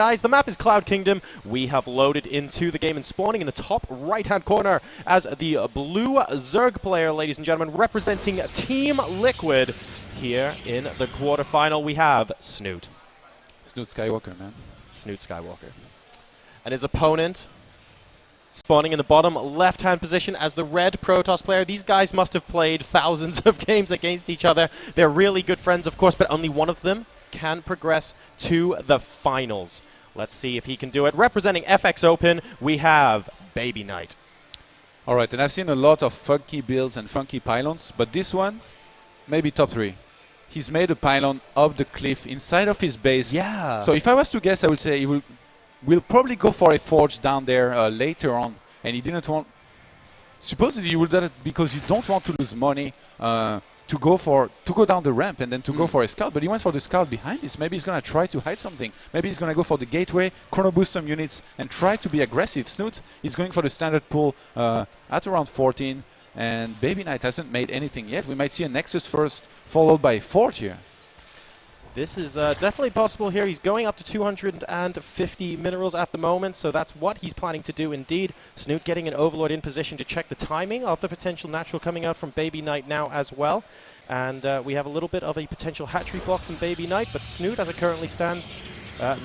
Guys, the map is Cloud Kingdom. We have loaded into the game and spawning in the top right-hand corner as the blue Zerg player, ladies and gentlemen, representing Team Liquid. Here in the quarterfinal, we have Snute. Snute Skywalker, man. Snute Skywalker. And his opponent spawning in the bottom left-hand position as the red Protoss player. These guys must have played thousands of games against each other. They're really good friends, of course, but only one of them can progress to the finals. Let's see if he can do it. Representing FX Open, we have BabyKnight. All right, and I've seen a lot of funky builds and funky pylons, but this one, maybe top 3. He's made a pylon up the cliff inside of his base. Yeah. So if I was to guess, I would say he will probably go for a forge down there later on, and he didn't want. Supposedly, you would do that because you don't want to lose money to go down the ramp and then to go for a scout. But he went for the scout behind this. Maybe he's gonna try to hide something. Maybe he's gonna go for the gateway, chrono boost some units, and try to be aggressive. Snute is going for the standard pull at around 14, and BabyKnight hasn't made anything yet. We might see a Nexus first, followed by a Forge here. This is definitely possible here. He's going up to 250 minerals at the moment, so that's what he's planning to do indeed. Snute getting an Overlord in position to check the timing of the potential natural coming out from BabyKnight now as well. And we have a little bit of a potential hatchery block from BabyKnight, but Snute, as it currently stands,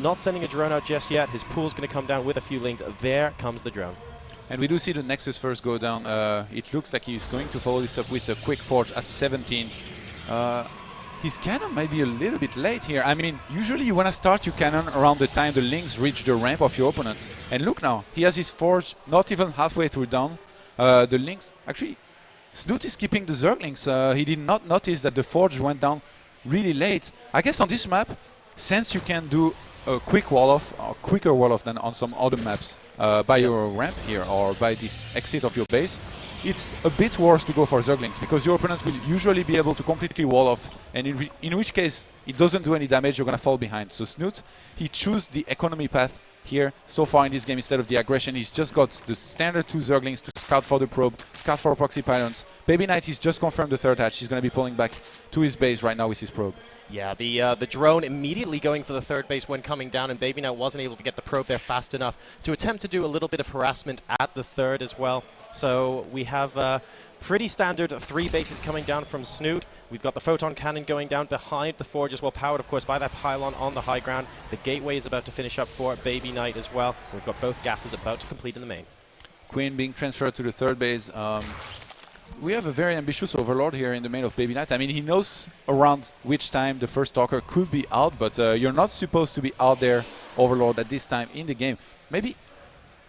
not sending a drone out just yet. His pool's going to come down with a few lings. There comes the drone. And we do see the Nexus first go down. It looks like he's going to follow this up with a quick Forge at 17. His cannon might be a little bit late here. I mean, usually you want to start your cannon around the time the lings reach the ramp of your opponent. And look now, he has his Forge not even halfway through down. The lings, actually, Snute is keeping the Zerglings. He did not notice that the Forge went down really late. I guess on this map, since you can do a quick wall-off, or quicker wall-off than on some other maps by your ramp here or by this exit of your base, it's a bit worse to go for Zerglings because your opponent will usually be able to completely wall off, and in which case it doesn't do any damage, you're gonna fall behind. So Snute, he chose the economy path here so far in this game instead of the aggression. He's just got the standard 2 Zerglings to scout for the probe, scout for proxy pylons. BabyKnight, he's just confirmed the third hatch. He's gonna be pulling back to his base right now with his probe. Yeah, the drone immediately going for the third base when coming down, and BabyKnight wasn't able to get the probe there fast enough to attempt to do a little bit of harassment at the third as well. So we have pretty standard 3 bases coming down from Snute. We've got the photon cannon going down behind the Forge as well, powered of course by that pylon on the high ground. The gateway is about to finish up for BabyKnight as well. We've got both gases about to complete in the main. Queen being transferred to the third base. We have a very ambitious Overlord here in the main of BabyKnight. I mean, he knows around which time the first Stalker could be out, but you're not supposed to be out there, Overlord, at this time in the game. Maybe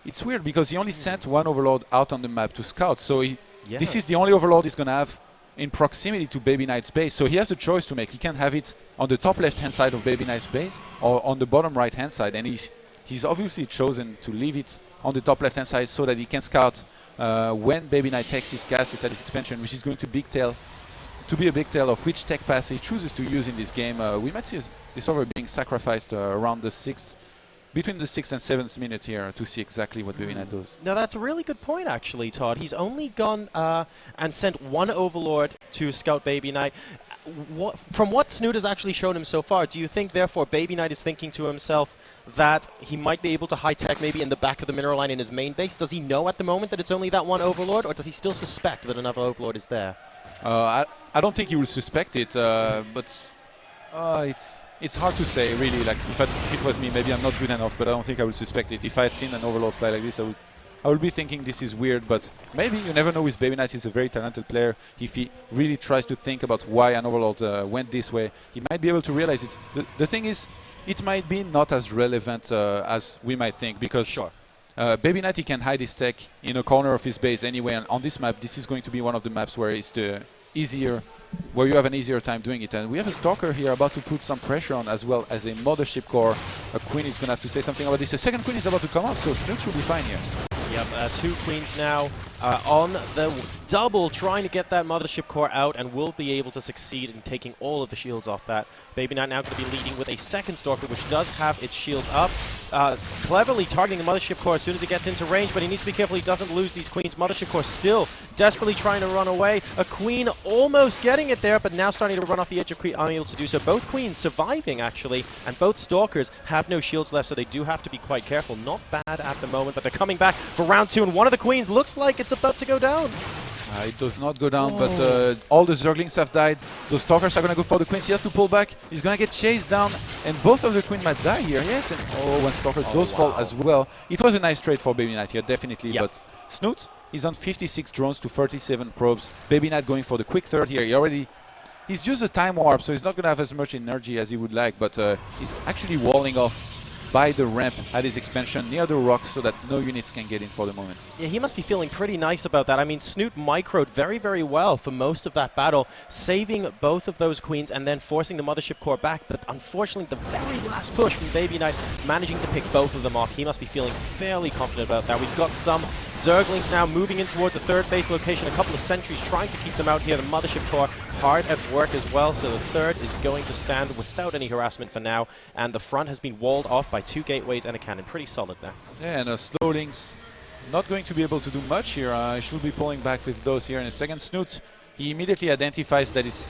it's weird because he only sent one Overlord out on the map to scout, so this is the only Overlord he's going to have in proximity to BabyKnight's base. So he has a choice to make. He can have it on the top left-hand side of BabyKnight's base or on the bottom right-hand side, and he's obviously chosen to leave it on the top left-hand side so that he can scout when BabyKnight takes his gases at his expansion, which is going to be a big tale of which tech path he chooses to use in this game. We might see this over being sacrificed around between the 6th and 7th minute here to see exactly what BabyKnight does. Now that's a really good point actually, Todd. He's only gone and sent one Overlord to scout BabyKnight. From what Snute has actually shown him so far, do you think therefore BabyKnight is thinking to himself that he might be able to high-tech maybe in the back of the mineral line in his main base? Does he know at the moment that it's only that one Overlord, or does he still suspect that another Overlord is there? I don't think he will suspect it, but it's hard to say really. Like if it was me, maybe I'm not good enough, but I don't think I would suspect it. If I had seen an Overlord fly like this, I would be thinking this is weird, but maybe you never know with BabyKnight. He's a very talented player. If he really tries to think about why an Overlord went this way, he might be able to realize it. The thing is, it might be not as relevant as we might think, because BabyKnight, he can hide his tech in a corner of his base anyway, and on this map, this is going to be one of the maps where it's where you have an easier time doing it. And we have a Stalker here about to put some pressure on, as well as a Mothership Core. A Queen is going to have to say something about this. The second Queen is about to come out, so Snute should be fine here. Yep, 2 Queens now on the double, trying to get that Mothership Core out, and will be able to succeed in taking all of the shields off that. BabyKnight now going to be leading with a second Stalker, which does have its shields up. Cleverly targeting the Mothership Core as soon as it gets into range, but he needs to be careful he doesn't lose these Queens. Mothership Core still desperately trying to run away. A Queen almost getting it there, but now starting to run off the edge of Queen, unable to do so. Both Queens surviving, actually, and both Stalkers have no shields left, so they do have to be quite careful. Not bad at the moment, but they're coming back for round 2, and one of the Queens looks like it's about to go down. It does not go down, but all the Zerglings have died. Those Stalkers are going to go for the Queens. He has to pull back. He's going to get chased down, and both of the Queens might die here. Yes, and one Stalker does fall as well. It was a nice trade for BabyKnight here, definitely. Yep. But Snute, he's on 56 drones to 37 probes. BabyKnight going for the quick third here. He's used a time warp, so he's not going to have as much energy as he would like, but he's actually walling off by the ramp at his expansion near the rocks so that no units can get in for the moment. Yeah, he must be feeling pretty nice about that. I mean, Snute microed very, very well for most of that battle, saving both of those Queens and then forcing the Mothership Core back. But unfortunately, the very last push from BabyKnight, managing to pick both of them off. He must be feeling fairly confident about that. We've got some Zerglings now moving in towards the third base location. A couple of sentries trying to keep them out here. The Mothership Core hard at work as well, so the third is going to stand without any harassment for now. And the front has been walled off by 2 gateways and a cannon. Pretty solid now. Yeah, and Slowlings not going to be able to do much here. I should be pulling back with those here in a second. Snute, he immediately identifies that it's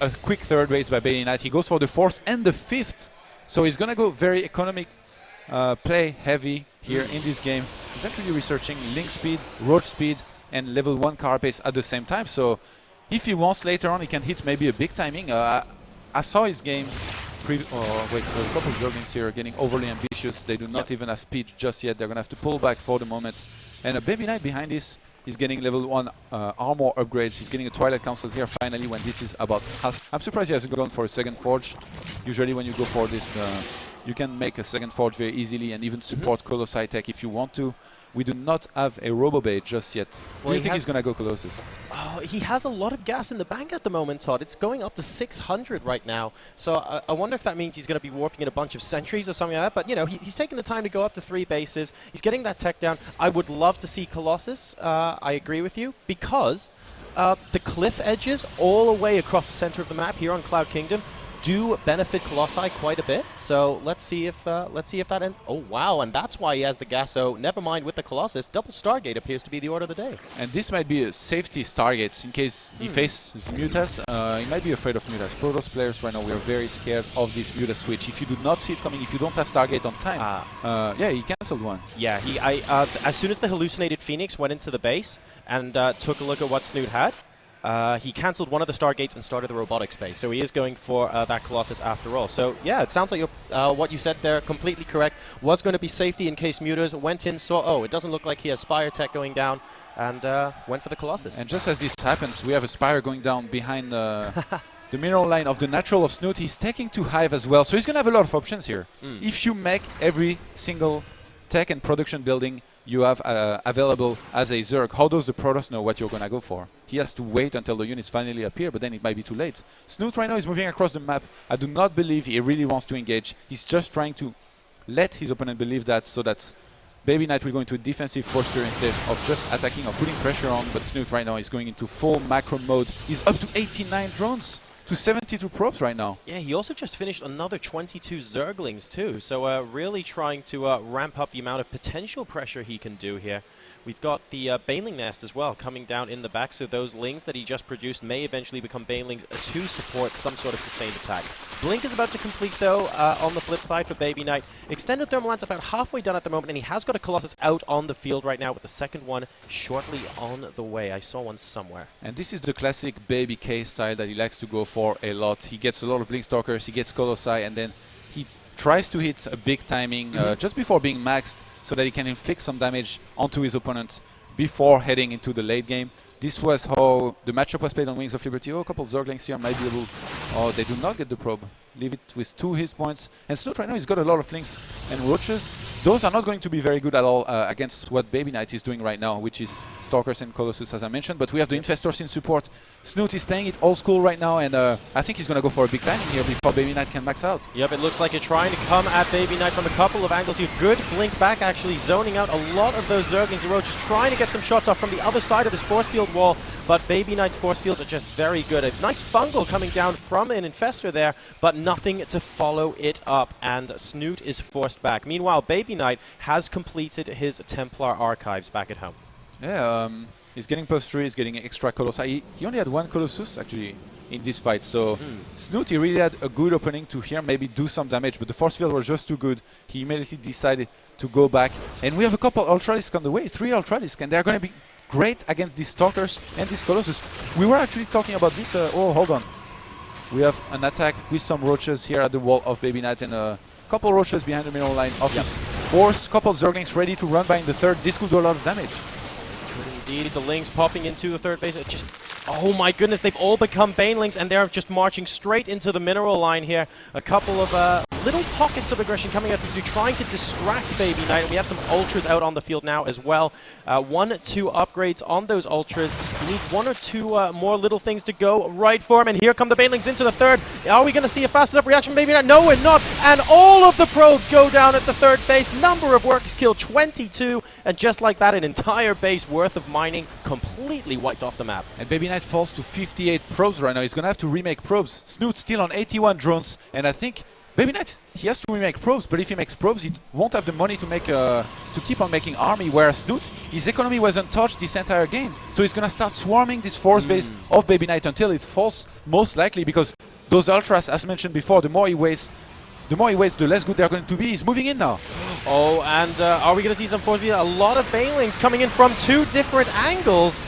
a quick third base by BabyKnight. He goes for the fourth and the fifth. So he's going to go very economic, play heavy here in this game. He's actually researching link speed, road speed, and level 1 car pace at the same time. So if he wants later on, he can hit maybe a big timing. I saw his game. Wait, a couple of Zerglings here are getting overly ambitious. They do not even have speed just yet. They're going to have to pull back for the moment. And a BabyKnight behind this, he's getting level 1 armor upgrades. He's getting a Twilight Council here finally when this is about half. I'm surprised he hasn't gone for a second Forge. Usually when you go for this, you can make a second Forge very easily and even support Colossi tech if you want to. We do not have a Robobait just yet. Well, do you think he's going to go Colossus? Oh, he has a lot of gas in the bank at the moment, Todd. It's going up to 600 right now. So I wonder if that means he's going to be warping in a bunch of sentries or something like that. But, you know, he's taking the time to go up to 3 bases. He's getting that tech down. I would love to see Colossus. I agree with you. Because the cliff edges all the way across the center of the map here on Cloud Kingdom do benefit Colossi quite a bit. So let's see if that ends. Oh wow, and that's why he has the gas. So never mind with the Colossus. Double Stargate appears to be the order of the day. And this might be a safety Stargates in case he faces Mutas. He might be afraid of Mutas. Protoss players right now, we are very scared of this Mutas switch. If you do not see it coming, if you don't have Stargate on time, yeah, he cancelled one. Yeah, as soon as the hallucinated Phoenix went into the base and took a look at what Snute had, he cancelled one of the Stargates and started the robotics base. So he is going for that Colossus after all. So yeah, it sounds like what you said there, completely correct. Was going to be safety in case Mutas went in, saw, oh, it doesn't look like he has Spire Tech going down, and went for the Colossus. And just as this happens, we have a Spire going down behind the mineral line of the natural of Snute. He's taking 2 Hive as well, so he's going to have a lot of options here. If you make every single tech and production building you have available as a Zerg, how does the Protoss know what you're going to go for? He has to wait until the units finally appear, but then it might be too late. Snute right now is moving across the map. I do not believe he really wants to engage. He's just trying to let his opponent believe that, so that BabyKnight will go into a defensive posture instead of just attacking or putting pressure on. But Snute right now is going into full macro mode. He's up to 89 drones. To 72 probes right now. Yeah, he also just finished another 22 Zerglings too, so really trying to ramp up the amount of potential pressure he can do here. We've got the Baneling Nest as well coming down in the back, so those Lings that he just produced may eventually become Banelings to support some sort of sustained attack. Blink is about to complete though, on the flip side for BabyKnight. Extended Thermal Lance about halfway done at the moment, and he has got a Colossus out on the field right now with the second one shortly on the way. I saw one somewhere. And this is the classic Baby K style that he likes to go for a lot. He gets a lot of Blink Stalkers, he gets Colossi, and then he tries to hit a big timing just before being maxed, so that he can inflict some damage onto his opponent before heading into the late game. This was how the matchup was played on Wings of Liberty. Oh, a couple of Zerglings here might be able... Oh, they do not get the probe. Leave it with 2 hit points. And Snute right now, he's got a lot of Lynx and Roaches. those are not going to be very good at all against what BabyKnight is doing right now, which is Stalkers and Colossus, as I mentioned. But we have the Infestors in support. Snute is playing it old school right now, and I think he's going to go for a big timing here before BabyKnight can max out. Yep, it looks like you're trying to come at BabyKnight from a couple of angles. You have good blink back, actually zoning out a lot of those Zerglings in a row, just trying to get some shots off from the other side of this force field wall. But BabyKnight's force fields are just very good. A nice fungal coming down from an Infestor there, but nothing to follow it up, and Snute is forced back. Meanwhile, BabyKnight has completed his Templar archives back at home. Yeah, he's getting +3, he's getting extra Colossi. He only had one Colossus, actually, in this fight. So Snute, he really had a good opening to here, maybe do some damage, but the force field was just too good. He immediately decided to go back. And we have a couple Ultralisks on the way, 3 Ultralisks, and they're going to be great against these Stalkers and these Colossus. We were actually talking about this. Oh, hold on. We have an attack with some roaches here at the wall of BabyKnight, and a couple roaches behind the middle line of his force. Couple Zerglings ready to run by in the third. This could do a lot of damage. Indeed, the Lings popping into the third base. It just, oh my goodness, they've all become Banelings, and they're just marching straight into the mineral line here. A couple of little pockets of aggression coming up as we're trying to distract BabyKnight, and we have some Ultras out on the field now as well. 1-2 upgrades on those Ultras. He needs 1 or 2 more little things to go right for him, and here come the Banelings into the third. Are we going to see a fast enough reaction from BabyKnight? No, we're not, and all of the probes go down at the third base. Number of workers killed, 22, and just like that, an entire base worth of mining completely wiped off the map. And BabyKnight falls to 58 probes right now. He's going to have to remake probes. Snute still on 81 drones, and I think BabyKnight, he has to remake probes, but if he makes probes, he won't have the money to make to keep on making army, whereas Snute, his economy was untouched this entire game. So he's going to start swarming this force base of BabyKnight until it falls, most likely, because those Ultras, as mentioned before, the more he wastes, the less good they're going to be. He's moving in now. Oh, and are we going to see some force? A lot of Banelings coming in from 2 different angles.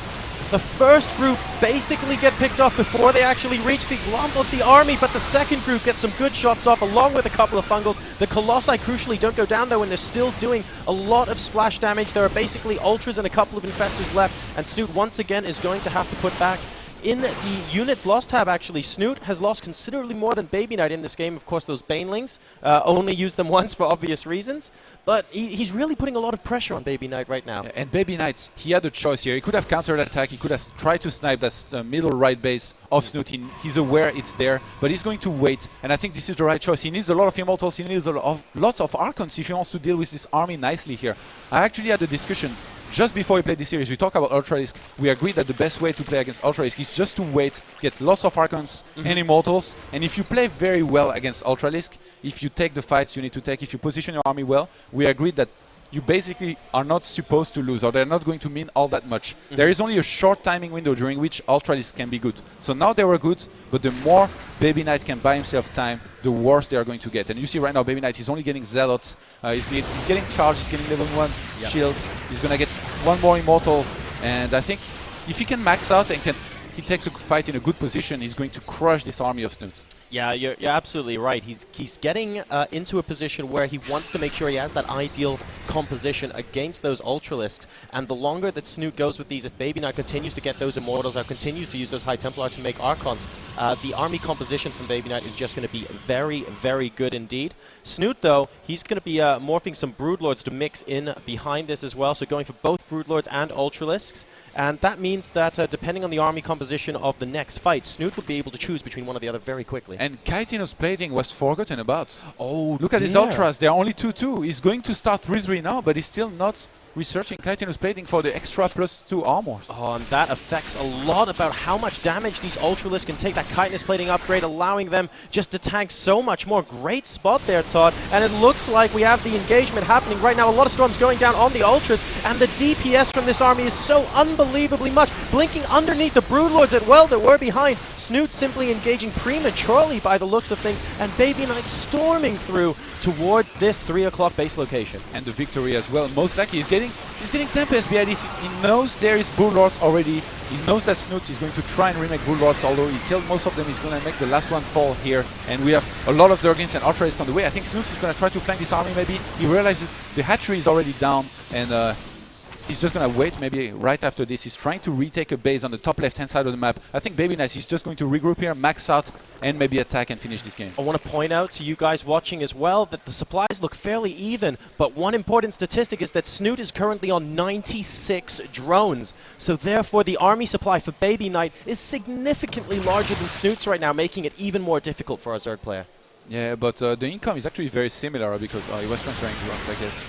The first group basically get picked off before they actually reach the lump of the army, but the second group gets some good shots off along with a couple of fungals. The Colossi crucially don't go down though, and they're still doing a lot of splash damage. There are basically Ultras and a couple of Infestors left, and Snute once again is going to have to put back. In the units lost tab, actually, Snute has lost considerably more than BabyKnight in this game. Of course, those Banelings only use them once for obvious reasons, but he's really putting a lot of pressure on BabyKnight right now. And BabyKnight, he had a choice here. He could have countered attack. He could have tried to snipe that middle right base of Snute. He's aware it's there, but he's going to wait. And I think this is the right choice. He needs a lot of Immortals. He needs lots of Archons if he wants to deal with this army nicely here. I actually had a discussion just before we played this series. We talked about Ultralisk. We agreed that the best way to play against Ultralisk is just to wait, get lots of Archons and Immortals. And if you play very well against Ultralisk, if you take the fights you need to take, if you position your army well, we agreed that you basically are not supposed to lose, or they're not going to mean all that much. There is only a short timing window during which Ultralisk can be good. So now they were good, but the more BabyKnight can buy himself time, the worse they are going to get. And you see right now BabyKnight, he's only getting Zealots, he's getting charged, he's getting level 1 shields, he's going to get 1 more Immortal, and I think if he can max out and he takes a fight in a good position, he's going to crush this army of Snute. Yeah, you're absolutely right. He's getting into a position where he wants to make sure he has that ideal composition against those Ultralisks. And the longer that Snute goes with these, if BabyKnight continues to get those Immortals or continues to use those High Templar to make Archons, the army composition from BabyKnight is just going to be very, very good indeed. Snute, though, he's going to be morphing some Broodlords to mix in behind this as well. So going for both Broodlords and Ultralisks. And that means that depending on the army composition of the next fight, Snute would be able to choose between one or the other very quickly. And Kaitino's plating was forgotten about. Oh, look at his Ultras. They're only 2-2. He's going to start 3-3 now, but he's still not researching Kaitino's plating for the extra +2 armors. Oh, and that affects a lot about how much damage these Ultralisks can take. That Chitinous plating upgrade allowing them just to tank so much more. Great spot there, Todd. And it looks like we have the engagement happening right now. A lot of storms going down on the Ultras, and the DPS from this army is so unbelievably much. Blinking underneath the Broodlords as well that were behind. Snute simply engaging prematurely by the looks of things, and BabyKnight storming through towards this 3 o'clock base location. And the victory as well. Most likely he's getting Tempest behind this. He knows there is Broodlords already. He knows that Snute is going to try and remake Broodlords, although he killed most of them. He's going to make the last one fall here. And we have a lot of Zerglings and Ultralisk on the way. I think Snute is going to try to flank this army maybe. He realizes the hatchery is already down, and he's just going to wait maybe right after this. He's trying to retake a base on the top left-hand side of the map. I think BabyKnight is just going to regroup here, max out, and maybe attack and finish this game. I want to point out to you guys watching as well that the supplies look fairly even, but one important statistic is that Snute is currently on 96 drones. So therefore, the army supply for BabyKnight is significantly larger than Snute's right now, making it even more difficult for our Zerg player. Yeah, but the income is actually very similar because he was transferring drones, I guess.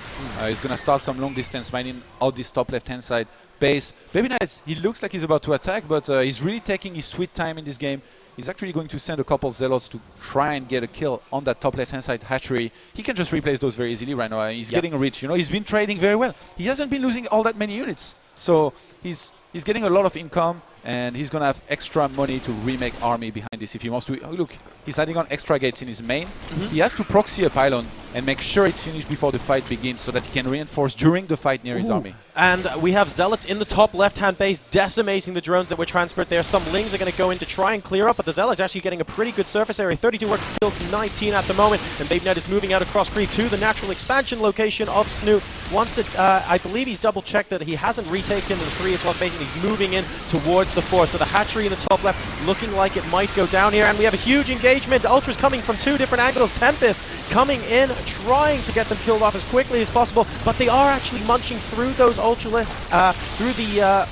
He's going to start some long distance mining out this top left-hand side base. BabyKnight, he looks like he's about to attack, but he's really taking his sweet time in this game. He's actually going to send a couple Zealots to try and get a kill on that top left-hand side hatchery. He can just replace those very easily right now. He's getting rich. You know, he's been trading very well. He hasn't been losing all that many units. So he's getting a lot of income, and he's going to have extra money to remake army behind this if he wants to. Oh, look, he's adding on extra gates in his main. He has to proxy a pylon and make sure it's finished before the fight begins so that he can reinforce during the fight near his army. And we have Zealots in the top left-hand base decimating the drones that were transferred there. Some Lings are going to go in to try and clear up, but the Zealots actually getting a pretty good surface area. 32 workers killed to 19 at the moment, and BabyKnight is moving out across creep to the natural expansion location of Snute. Wants to, I believe he's double-checked that he hasn't retaken the 3 o'clock base, and he's moving in towards the 4. So the hatchery in the top left looking like it might go down here, and we have a huge engagement. Ultras coming from 2 different angles. Tempest coming in, trying to get them killed off as quickly as possible, but they are actually munching through those Ultralisks, through the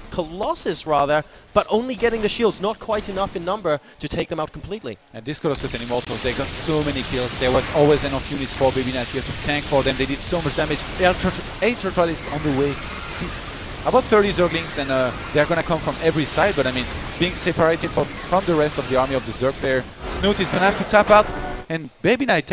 Colossus rather, but only getting the shields, not quite enough in number to take them out completely. And this Colossus and Immortals, they got so many kills. There was always enough units for BabyKnight here to tank for them. They did so much damage. There are 8 Turtles on the way. About 30 Zerglings, and they're going to come from every side, but I mean, being separated from the rest of the army of the Zerg player, Snute is going to have to tap out, and BabyKnight